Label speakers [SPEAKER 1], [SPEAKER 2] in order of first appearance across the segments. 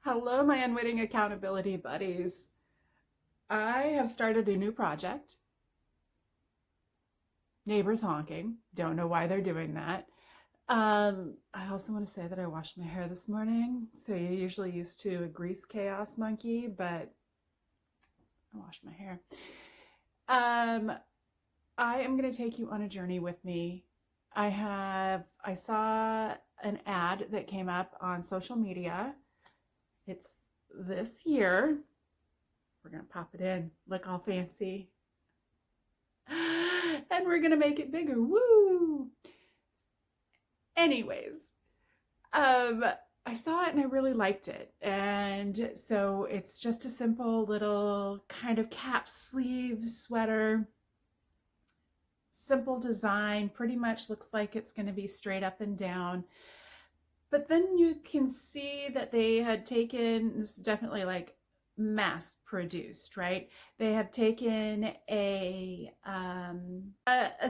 [SPEAKER 1] Hello, my unwitting accountability buddies. I have started a new project. Neighbors honking. Don't know why they're doing that. I also want to say that I washed my hair this morning. So you're usually used to a grease chaos monkey, but I washed my hair. I am going to take you on a journey with me. I saw an ad that came up on social media. It's this year. We're going to pop it in, look all fancy. And we're going to make it bigger. Woo! Anyways, I saw it and I really liked it. And so it's just a simple little kind of cap sleeve sweater. Simple design, pretty much looks like it's going to be straight up and down. But then you can see that they had taken, this is definitely like mass produced, right? They have taken a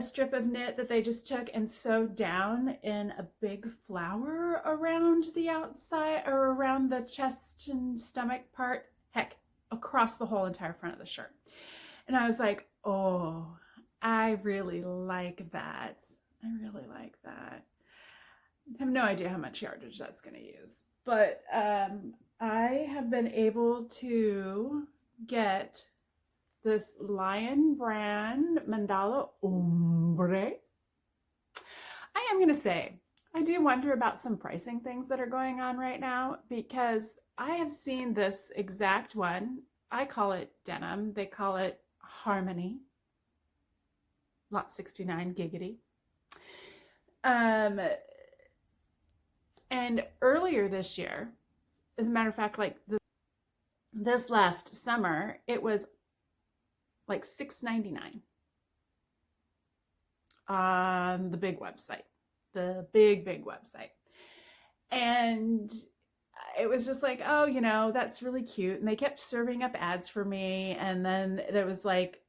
[SPEAKER 1] strip of knit that they just took and sewed down in a big flower around the outside or around the chest and stomach part, heck, across the whole entire front of the shirt. And I was like, oh, I really like that. I really like that. I have no idea how much yardage that's going to use, but I have been able to get this Lion brand Mandala Ombre. I am going to say, I do wonder about some pricing things that are going on right now because I have seen this exact one. I call it denim. They call it Harmony. Lot 69 giggity. And earlier this year, as a matter of fact, like this last summer, it was like $6.99 on the big website, the big website. And it was just like, oh, you know, that's really cute. And they kept serving up ads for me. And then there was like,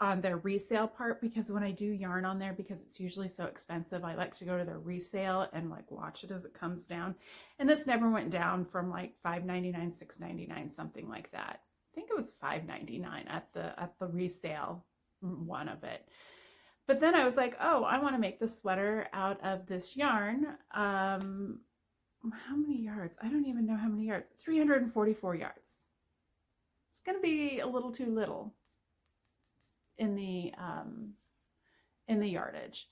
[SPEAKER 1] on their resale part, because when I do yarn on there, because it's usually so expensive, I like to go to their resale and like watch it as it comes down. And this never went down from like $5.99, $6.99, something like that. I think it was $5.99 at the resale one of it. But then I was like, oh, I want to make this sweater out of this yarn. How many yards? I don't even know how many yards. 344 yards. It's going to be a little too little in the yardage.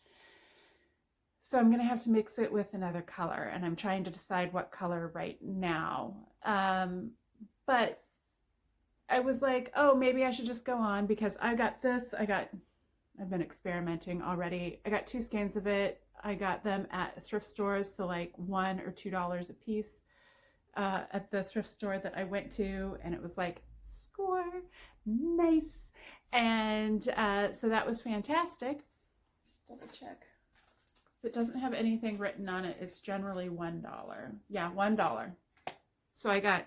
[SPEAKER 1] So I'm gonna have to mix it with another color, and I'm trying to decide what color right now. But I was like, oh, maybe I should just go on because I got this. I've been experimenting already. I got 2 skeins of it. I got them at thrift stores, so like $1 or $2 a piece at the thrift store that I went to, and it was like, score, nice. And so that was fantastic. Just double check. If it doesn't have anything written on it, it's generally $1. Yeah, $1. So I got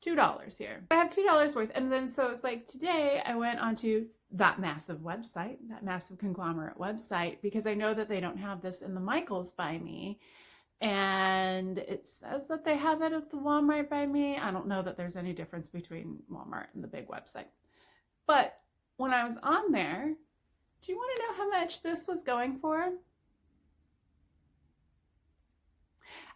[SPEAKER 1] $2 here. I have $2 worth. And then so it's like today I went onto that massive website, that massive conglomerate website, because I know that they don't have this in the Michaels by me. And it says that they have it at the Walmart by me. I don't know that there's any difference between Walmart and the big website. But when I was on there, do you want to know how much this was going for?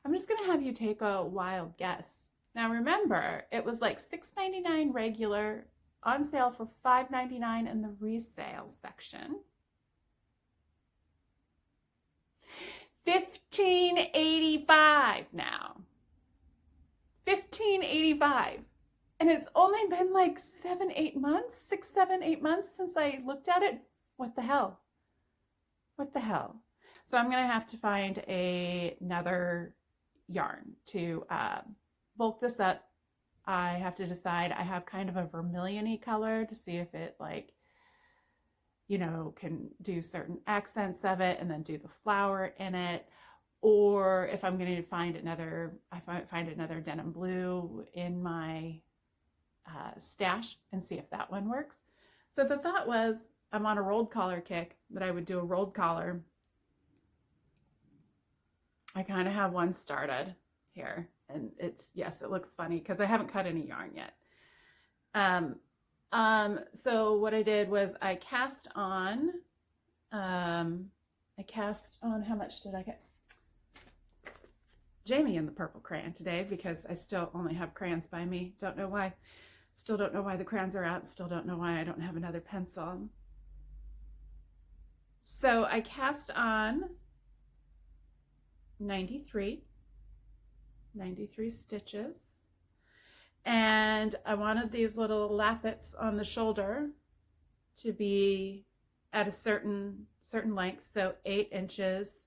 [SPEAKER 1] I'm just going to have you take a wild guess. Now remember, it was like $6.99 regular, on sale for $5.99 in the resale section. $15.85 now. $15.85. And it's only been like 7-8 months, 6, 7, 8 months since I looked at it. What the hell? What the hell? So I'm going to have to find another yarn to bulk this up. I have to decide. I have kind of a vermilion-y color to see if it like, you know, can do certain accents of it and then do the flower in it. Or if I'm going to find another denim blue in my stash and see if that one works. So the thought was, I'm on a rolled collar kick, that I would do a rolled collar. I kind of have one started here. And it's, yes, it looks funny because I haven't cut any yarn yet. So what I did was I cast on, how much did I get? Jamie in the purple crayon today because I still only have crayons by me. Don't know why. Still don't know why the crayons are out. Still don't know why I don't have another pencil. So I cast on 93 stitches. And I wanted these little lappets on the shoulder to be at a certain length, so 8 inches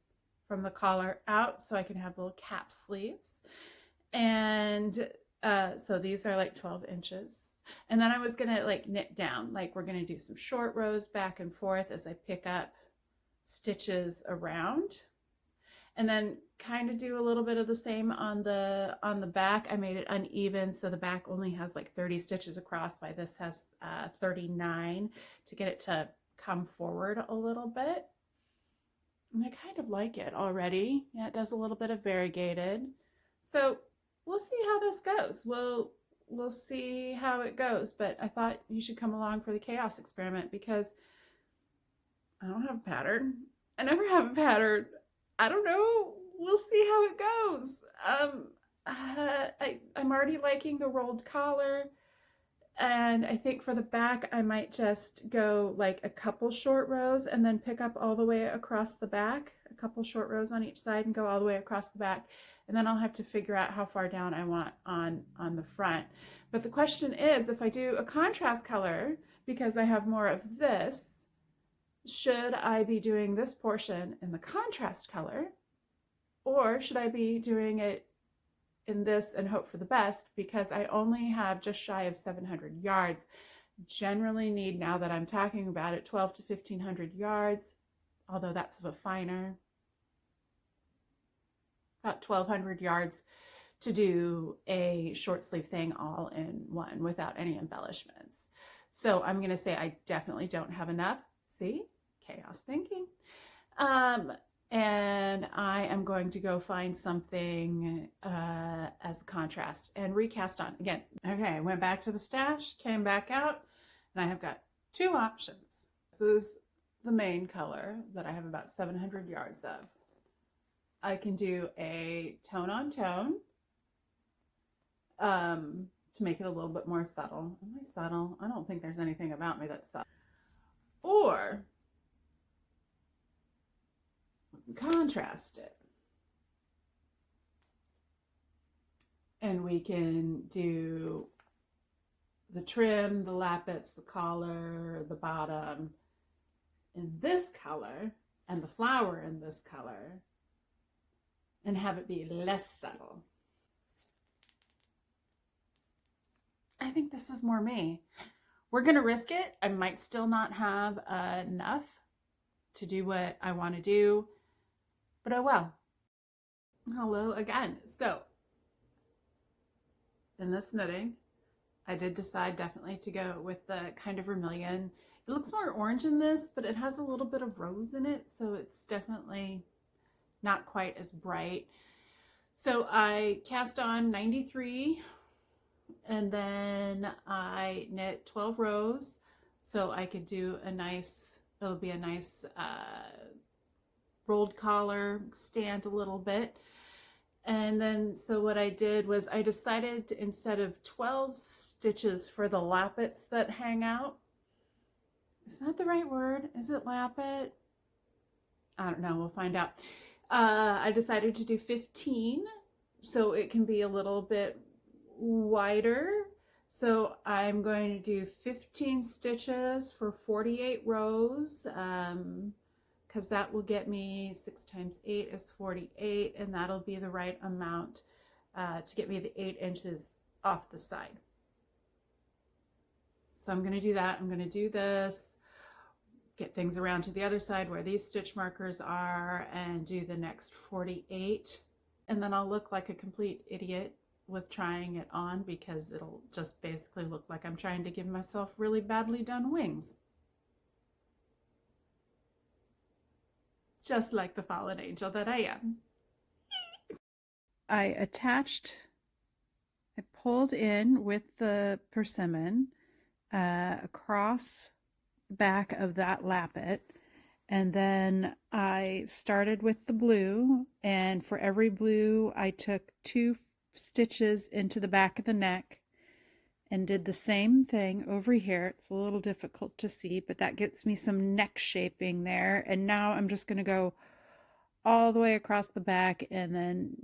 [SPEAKER 1] from the collar out, so I can have little cap sleeves. And so these are like 12 inches. And then I was gonna like knit down, like we're gonna do some short rows back and forth as I pick up stitches around. And then kind of do a little bit of the same on the back. I made it uneven, so the back only has like 30 stitches across, while this has 39 to get it to come forward a little bit. And I kind of like it already. Yeah, it does a little bit of variegated. So we'll see how this goes. We'll see how it goes. But I thought you should come along for the chaos experiment because I don't have a pattern. I never have a pattern. I don't know. We'll see how it goes. I'm already liking the rolled collar. And I think for the back, I might just go like a couple short rows and then pick up all the way across the back, a couple short rows on each side and go all the way across the back. And then I'll have to figure out how far down I want on the front. But the question is, if I do a contrast color, because I have more of this, should I be doing this portion in the contrast color, or should I be doing it in this and hope for the best, because I only have just shy of 700 yards. Generally need, now that I'm talking about it, 12 to 1500 yards, although that's of a finer. About 1200 yards to do a short sleeve thing all in one without any embellishments. So I'm going to say I definitely don't have enough. See? Chaos thinking. And I am going to go find something as a contrast and recast on again. Okay, I went back to the stash, came back out, and I have got 2 options. This is the main color that I have about 700 yards of. I can do a tone on tone to make it a little bit more subtle. Am I subtle? I don't think there's anything about me that's subtle. Or contrast it. And we can do the trim, the lappets, the collar, the bottom in this color and the flower in this color and have it be less subtle. I think this is more me. We're gonna risk it. I might still not have enough to do what I want to do, but oh well. Hello again. So in this knitting, I did decide definitely to go with the kind of vermilion. It looks more orange in this, but it has a little bit of rose in it, so it's definitely not quite as bright. So I cast on 93 and then I knit 12 rows so I could do a nice, it'll be a nice rolled collar, stand a little bit. And then so what I did was I decided to, instead of 12 stitches for the lappets that hang out, is that the right word? Is it lappet? I don't know, we'll find out. I decided to do 15 so it can be a little bit wider. So I'm going to do 15 stitches for 48 rows because that will get me 6 times 8 is 48, and that'll be the right amount to get me the 8 inches off the side. So I'm going to do that. I'm going to do this, get things around to the other side where these stitch markers are, and do the next 48. And then I'll look like a complete idiot with trying it on because it'll just basically look like I'm trying to give myself really badly done wings. Just like the fallen angel that I am. I attached pulled in with the persimmon across the back of that lappet. And then I started with the blue, and for every blue, I took 2 stitches into the back of the neck and did the same thing over here. It's a little difficult to see, but that gets me some neck shaping there. And now I'm just going to go all the way across the back and then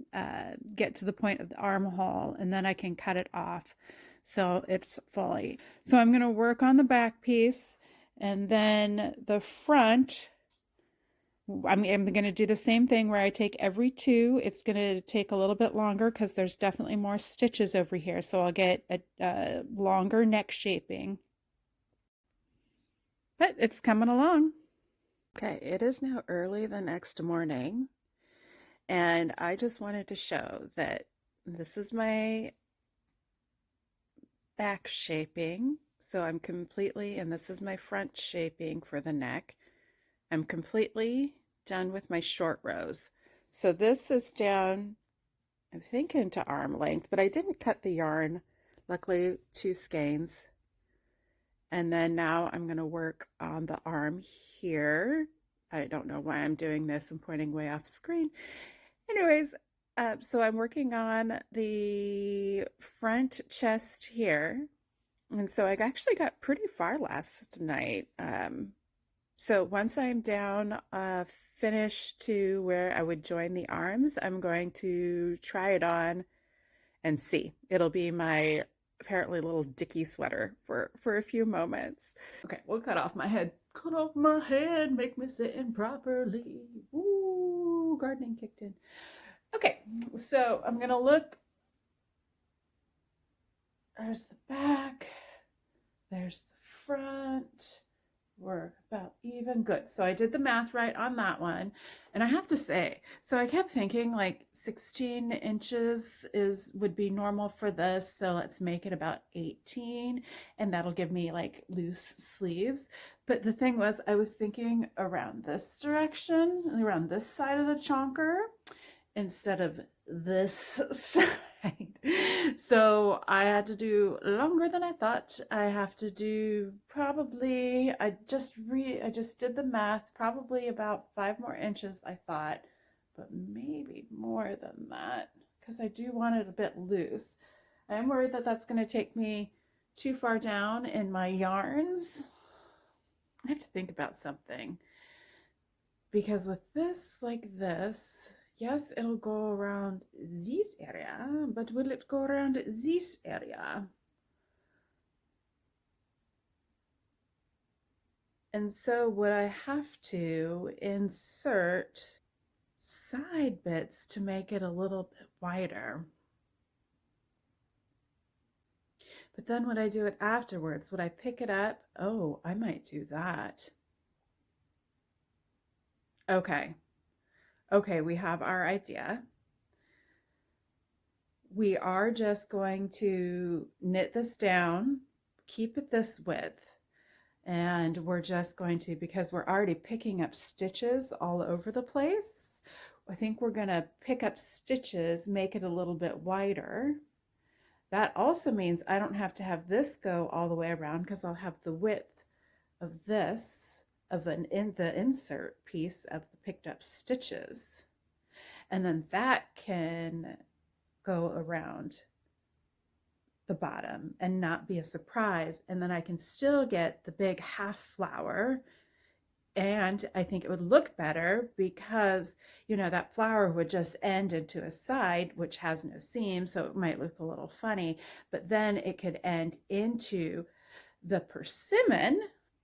[SPEAKER 1] get to the point of the armhole, and then I can cut it off so it's fully. So I'm going to work on the back piece, and then the front, I'm going to do the same thing where I take every 2. It's going to take a little bit longer because there's definitely more stitches over here. So I'll get a longer neck shaping. But it's coming along. Okay, it is now early the next morning, and I just wanted to show that this is my back shaping. So I'm completely, and this is my front shaping for the neck. I'm completely done with my short rows. So this is down, I'm thinking to arm length, but I didn't cut the yarn. Luckily, 2 skeins. And then now I'm going to work on the arm here. I don't know why I'm doing this. I'm pointing way off screen. Anyways, so I'm working on the front chest here. And so I actually got pretty far last night. So once I'm down, finished to where I would join the arms, I'm going to try it on and see. It'll be my apparently little dicky sweater for a few moments. Okay, we'll cut off my head. Cut off my head, make me sit in properly. Ooh, gardening kicked in. Okay, so I'm gonna look. There's the back. There's the front. We're about even. Good. So I did the math right on that one. And I have to say, so I kept thinking like 16 inches would be normal for this. So let's make it about 18, and that'll give me like loose sleeves. But the thing was, I was thinking around this direction, around this side of the chonker, instead of this side. So I had to do longer than I thought. I have to do probably, I just did the math, probably about 5 more inches, I thought, but maybe more than that, because I do want it a bit loose. I am worried that that's going to take me too far down in my yarns. I have to think about something, because with this like this, yes, it'll go around this area, but will it go around this area? And so would I have to insert side bits to make it a little bit wider? But then would I do it afterwards? Would I pick it up? Oh, I might do that. Okay. Okay, we have our idea. We are just going to knit this down, keep it this width, and we're just going to, because we're already picking up stitches all over the place, I think we're going to pick up stitches, make it a little bit wider. That also means I don't have to have this go all the way around, because I'll have the width of this, of the insert piece of the picked up stitches, and then that can go around the bottom and not be a surprise, and then I can still get the big half flower, and I think it would look better because, you know, that flower would just end into a side which has no seam, so it might look a little funny, but then it could end into the persimmon,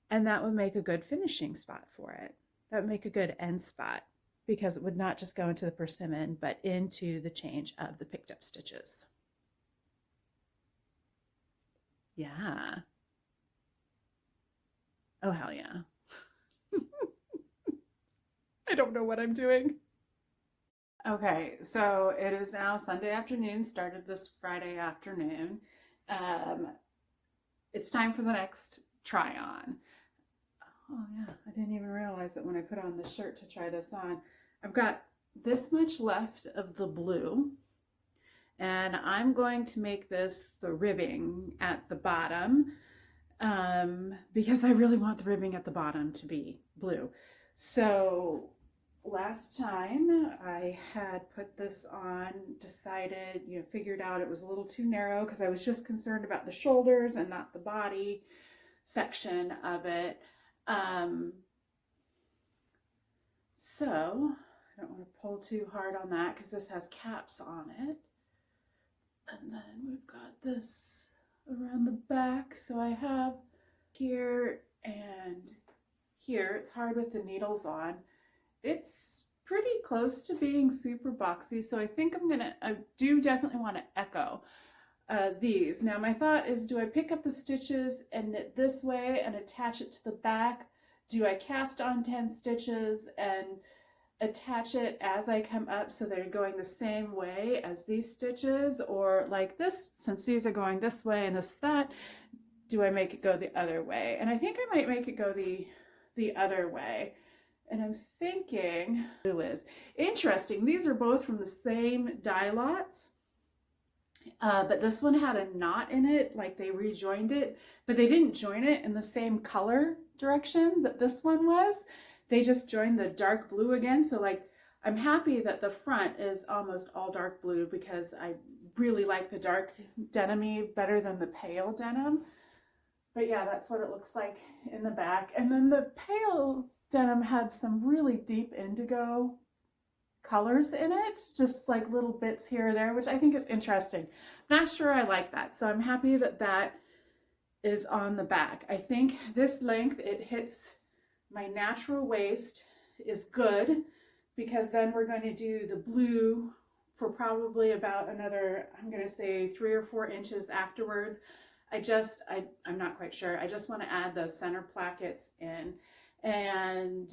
[SPEAKER 1] and that would make a good finishing spot for it. That would make a good end spot, because it would not just go into the persimmon, but into the change of the picked up stitches. Yeah. Oh, hell yeah. I don't know what I'm doing. Okay, so it is now Sunday afternoon, started this Friday afternoon. It's time for the next try on. Oh yeah, I didn't even realize that when I put on the shirt to try this on. I've got this much left of the blue, and I'm going to make this the ribbing at the bottom, because I really want the ribbing at the bottom to be blue. So last time I had put this on, decided, figured out it was a little too narrow because I was just concerned about the shoulders and not the body section of it. So I don't want to pull too hard on that because this has caps on it. And then we've got this around the back. So I have here and here. It's hard with the needles on. It's pretty close to being super boxy. So I think I do definitely want to echo these. Now my thought is, do I pick up the stitches and knit this way and attach it to the back? Do I cast on 10 stitches and attach it as I come up so they're going the same way as these stitches? Or like this, since these are going this way and this that, do I make it go the other way? And I think I might make it go the other way. And I'm thinking, blue is interesting. These are both from the same dye lots. But this one had a knot in it, like they rejoined it, but they didn't join it in the same color direction that this one was. They just joined the dark blue again. So like, I'm happy that the front is almost all dark blue because I really like the dark denim-y better than the pale denim. But yeah, that's what it looks like in the back. And then the pale denim had some really deep indigo colors in it, just like little bits here or there, which I think is interesting. Not sure I like that. So I'm happy that that is on the back. I think this length, it hits my natural waist, is good, because then we're going to do the blue for probably about another, I'm going to say 3 or 4 inches afterwards. I'm not quite sure. I just want to add those center plackets in. And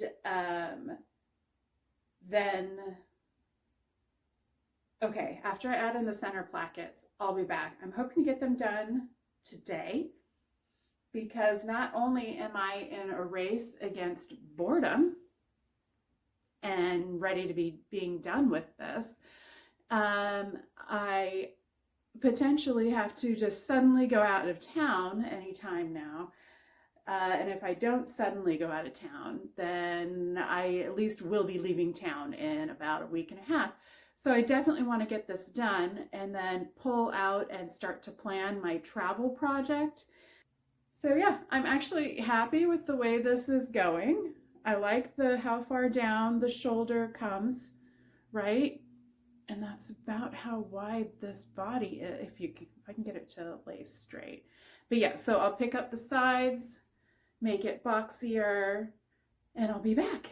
[SPEAKER 1] then, okay, after I add in the center plackets, I'll be back. I'm hoping to get them done today, because not only am I in a race against boredom and ready to be being done with this, I potentially have to just suddenly go out of town anytime now. And if I don't suddenly go out of town, then I at least will be leaving town in about a week and a half. So I definitely want to get this done and then pull out and start to plan my travel project. So yeah, I'm actually happy with the way this is going. I like how far down the shoulder comes, right? And that's about how wide this body is, if I can get it to lay straight. But yeah, so I'll pick up the sides, make it boxier, and I'll be back.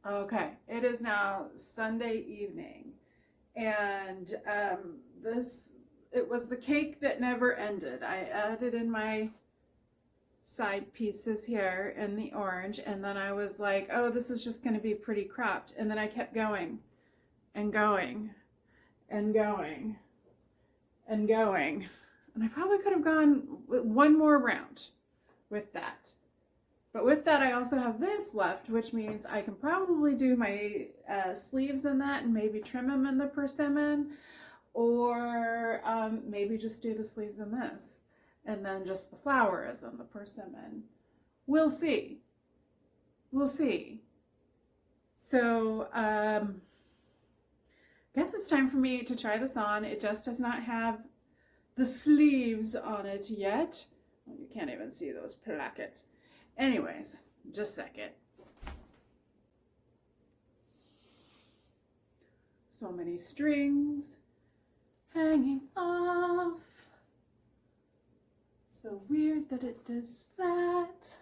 [SPEAKER 1] Okay, it is now Sunday evening, and it was the cake that never ended. I added in my side pieces here in the orange, and then I was like, oh, this is just going to be pretty cropped. And then I kept going and going and going and going. And I probably could have gone one more round with that. But with that, I also have this left, which means I can probably do my sleeves in that and maybe trim them in the persimmon, or maybe just do the sleeves in this and then just the flowers in the persimmon. We'll see. We'll see. So I guess it's time for me to try this on. It just does not have the sleeves on it yet. Well, you can't even see those plackets. Anyways, just a second. So many strings hanging off. So weird that it does that.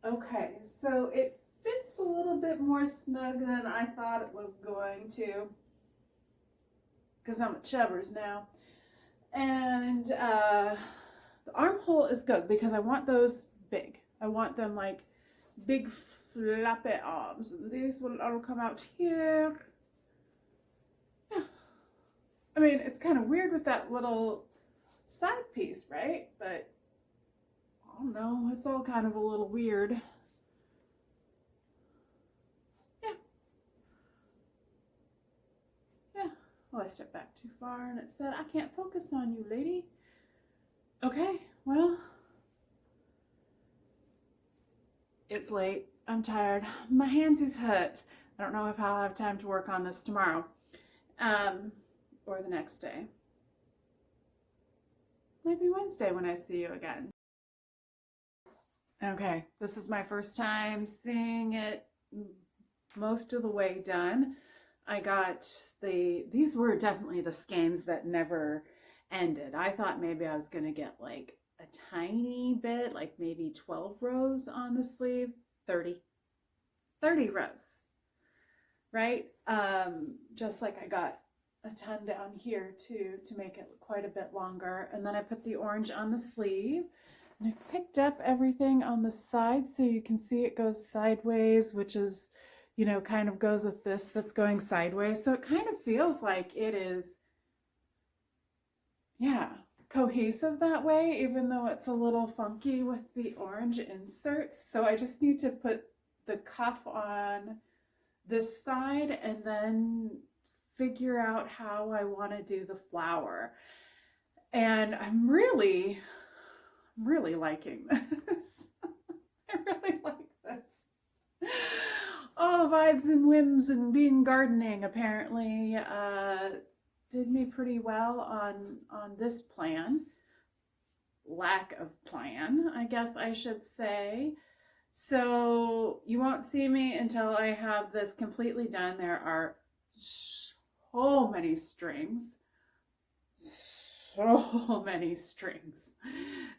[SPEAKER 1] Okay, so it fits a little bit more snug than I thought it was going to, because I'm at Chubbers now. And the armhole is good because I want those big. I want them like big flappy arms. And these will all come out here. Yeah. I mean, it's kind of weird with that little side piece, right? But I don't know. It's all kind of a little weird. Yeah. Yeah. Oh, I stepped back too far and it said, I can't focus on you, lady. Okay, well, it's late. I'm tired. My hands is hurt. I don't know if I'll have time to work on this tomorrow or the next day. Maybe Wednesday when I see you again. Okay, this is my first time seeing it most of the way done. I got these were definitely the skeins that never ended. I thought maybe I was gonna get like a tiny bit, like maybe 12 rows on the sleeve, 30 rows, right? Just like I got a ton down here too to make it quite a bit longer. And then I put the orange on the sleeve. And I've picked up everything on the side so you can see it goes sideways, which is, you know, kind of goes with this that's going sideways. So it kind of feels like it is, yeah, cohesive that way, even though it's a little funky with the orange inserts. So I just need to put the cuff on this side and then figure out how I want to do the flower. And I'm really liking this. I really like this. Oh, vibes and whims and being gardening apparently did me pretty well on this plan. Lack of plan, I guess I should say. So you won't see me until I have this completely done. There are so many strings. So many strings.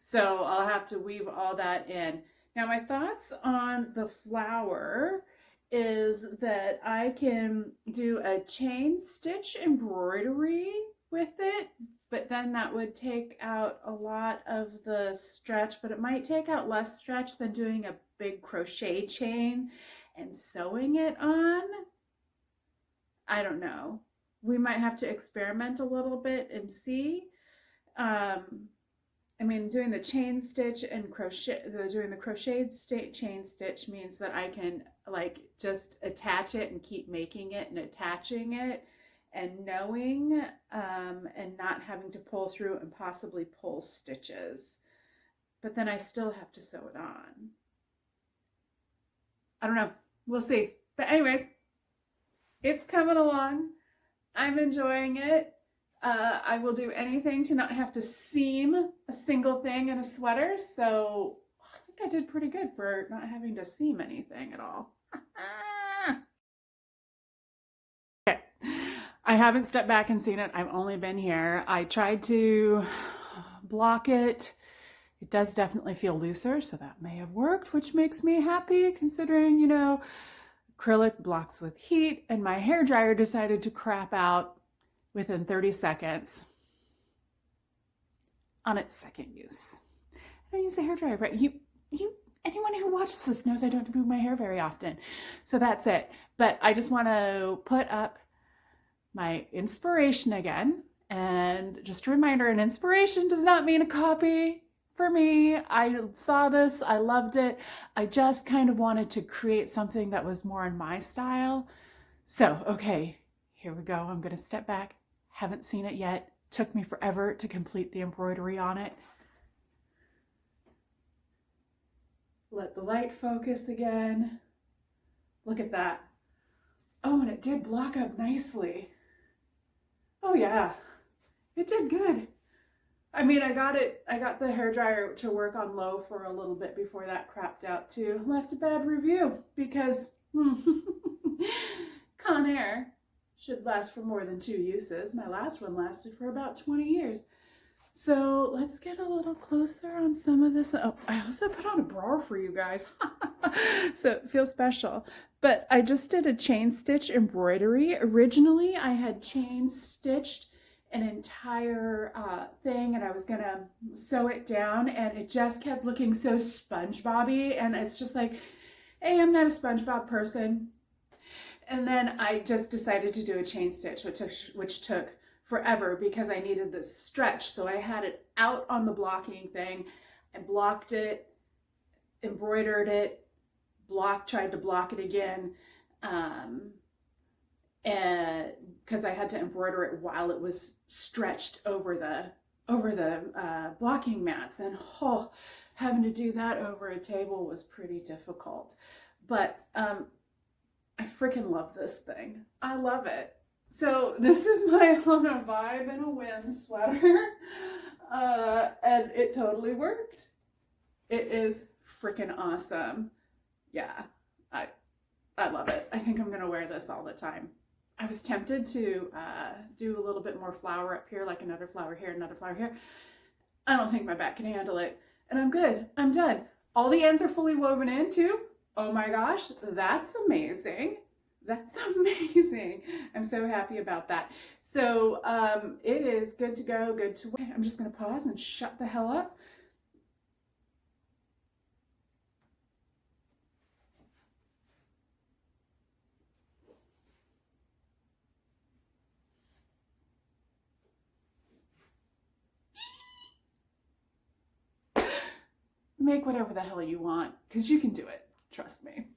[SPEAKER 1] So I'll have to weave all that in. Now my thoughts on the flower is that I can do a chain stitch embroidery with it, but then that would take out a lot of the stretch, but it might take out less stretch than doing a big crochet chain and sewing it on. I don't know. We might have to experiment a little bit and see. I mean, doing the chain stitch and doing the crocheted chain stitch means that I can like just attach it and keep making it and attaching it and knowing and not having to pull through and possibly pull stitches. But then I still have to sew it on. I don't know. We'll see. But anyways, it's coming along. I'm enjoying it. I will do anything to not have to seam a single thing in a sweater. So I think I did pretty good for not having to seam anything at all. Okay. I haven't stepped back and seen it. I've only been here. I tried to block it. It does definitely feel looser, so that may have worked, which makes me happy considering, you know, acrylic blocks with heat, and my hairdryer decided to crap out within 30 seconds on its second use. I don't use a hairdryer, right? Anyone who watches this knows I don't move my hair very often. So that's it. But I just want to put up my inspiration again. And just a reminder, an inspiration does not mean a copy. For me, I saw this, I loved it. I just kind of wanted to create something that was more in my style. So, okay, here we go. I'm going to step back. Haven't seen it yet. Took me forever to complete the embroidery on it. Let the light focus again. Look at that. Oh, and it did block up nicely. Oh yeah, it did good. I mean, I got the hairdryer to work on low for a little bit before that crapped out too. Left a bad review because Conair should last for more than 2 uses. My last one lasted for about 20 years. So let's get a little closer on some of this. Oh, I also put on a bra for you guys. So it feels special. But I just did a chain stitch embroidery. Originally, I had chain stitched an entire thing and I was gonna sew it down, and it just kept looking so SpongeBob-y, and it's just like, hey, I'm not a SpongeBob person. And then I just decided to do a chain stitch, which took forever because I needed this stretch. So I had it out on the blocking thing. I blocked it, embroidered it, tried to block it again. and because I had to embroider it while it was stretched over the blocking mats, and oh, having to do that over a table was pretty difficult. But I freaking love this thing. I love it. So this is my On a Vibe and a Whim sweater, and it totally worked. It is freaking awesome. Yeah, I love it. I think I'm gonna wear this all the time. I was tempted to do a little bit more flower up here, like another flower here, another flower here. I don't think my back can handle it. And I'm good. I'm done. All the ends are fully woven in too. Oh my gosh, that's amazing. That's amazing. I'm so happy about that. So it is good to go, good to wear. I'm just gonna pause and shut the hell up. Make whatever the hell you want, because you can do it. Trust me.